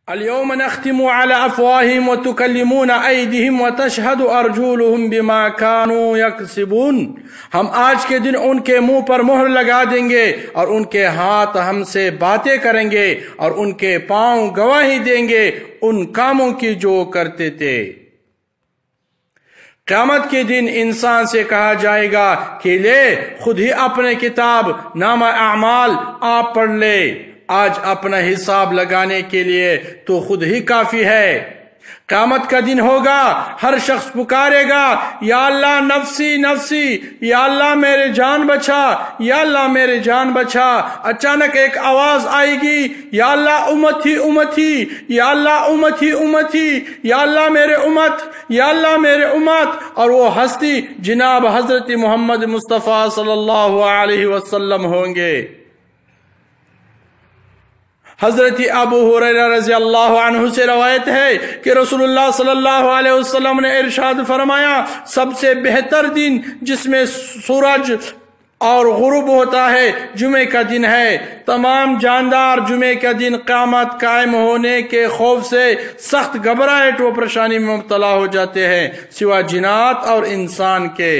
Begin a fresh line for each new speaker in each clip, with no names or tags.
اليوم نختم على افواہہم وتکلمون ایدیہم وتشہد ارجلہم بما كانوا یکسبون۔ ہم آج کے دن ان کے منہ پر مہر لگا دیں گے اور ان کے ہاتھ ہم سے باتیں کریں گے اور ان کے پاؤں گواہی دیں گے ان کاموں کی جو کرتے تھے۔ قیامت کے دن انسان سے کہا جائے گا کہ لے خود ہی اپنے کتاب نامہ اعمال آپ پڑھ لے، آج اپنا حساب لگانے کے لیے تو خود ہی کافی ہے۔ قیامت کا دن ہوگا، ہر شخص پکارے گا یا اللہ نفسی نفسی، یا اللہ میرے جان بچا، یا اللہ میرے جان بچا۔ اچانک ایک آواز آئے گی یا اللہ امتی امتی، یا اللہ امتی امتی، یا اللہ میرے امت، یا اللہ میرے امت، اور وہ ہستی جناب حضرت محمد مصطفیٰ صلی اللہ علیہ وسلم ہوں گے۔ حضرت ابو ہریرہ رضی اللہ عنہ سے روایت ہے کہ رسول اللہ صلی اللہ علیہ وسلم نے ارشاد فرمایا، سب سے بہتر دن جس میں سورج اور غروب ہوتا ہے جمعے کا دن ہے۔ تمام جاندار جمعے کا دن قیامت قائم ہونے کے خوف سے سخت گھبراہٹ و پریشانی میں مبتلا ہو جاتے ہیں، سوا جنات اور انسان کے۔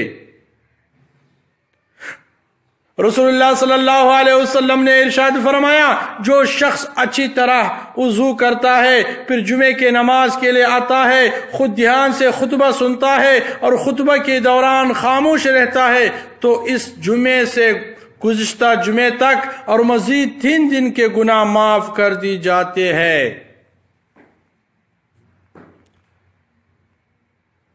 رسول اللہ صلی اللہ علیہ وسلم نے ارشاد فرمایا، جو شخص اچھی طرح وضو کرتا ہے پھر جمعے کے نماز کے لیے آتا ہے، خود دھیان سے خطبہ سنتا ہے اور خطبہ کے دوران خاموش رہتا ہے، تو اس جمعے سے گزشتہ جمعے تک اور مزید 3 دن کے گناہ معاف کر دی جاتے ہیں۔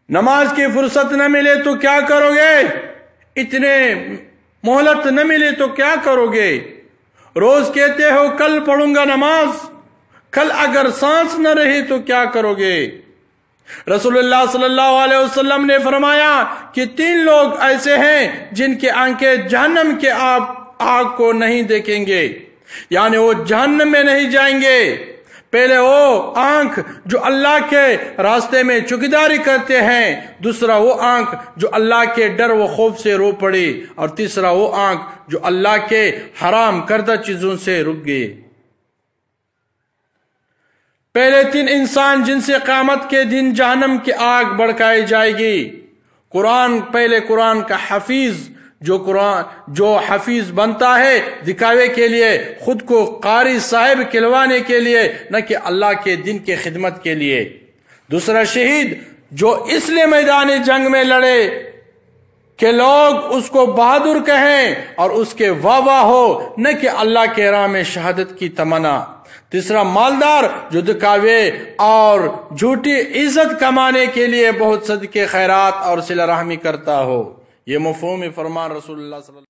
نماز کی فرصت نہ ملے تو کیا کرو گے؟ اتنے مہلت نہ ملے تو کیا کرو گے؟ روز کہتے ہو کل پڑھوں گا نماز، کل اگر سانس نہ رہی تو کیا کرو گے؟ رسول اللہ صلی اللہ علیہ وسلم نے فرمایا کہ 3 لوگ ایسے ہیں جن کی آنکھیں جہنم کے آگ کو نہیں دیکھیں گے، یعنی وہ جہنم میں نہیں جائیں گے۔ پہلے وہ آنکھ جو اللہ کے راستے میں چوکیداری کرتے ہیں، دوسرا وہ آنکھ جو اللہ کے ڈر و خوف سے رو پڑی، اور تیسرا وہ آنکھ جو اللہ کے حرام کردہ چیزوں سے رک گئی۔ پہلے 3 انسان جن سے قیامت کے دن جہنم کی آگ بھڑکائی جائے گی۔ پہلے قرآن کا حفیظ، جو حفیظ بنتا ہے دکھاوے کے لیے، خود کو قاری صاحب کہلوانے کے لیے، نہ کہ اللہ کے دین کی خدمت کے لیے۔ دوسرا شہید، جو اس لیے میدان جنگ میں لڑے کہ لوگ اس کو بہادر کہیں اور اس کے واہ واہ ہو، نہ کہ اللہ کے راہ میں شہادت کی تمنا۔ تیسرا مالدار، جو دکھاوے اور جھوٹی عزت کمانے کے لیے بہت صدقے خیرات اور صلہ رحمی کرتا ہو۔ یہ مفہوم فرمان رسول اللہ صلی اللہ علیہ وسلم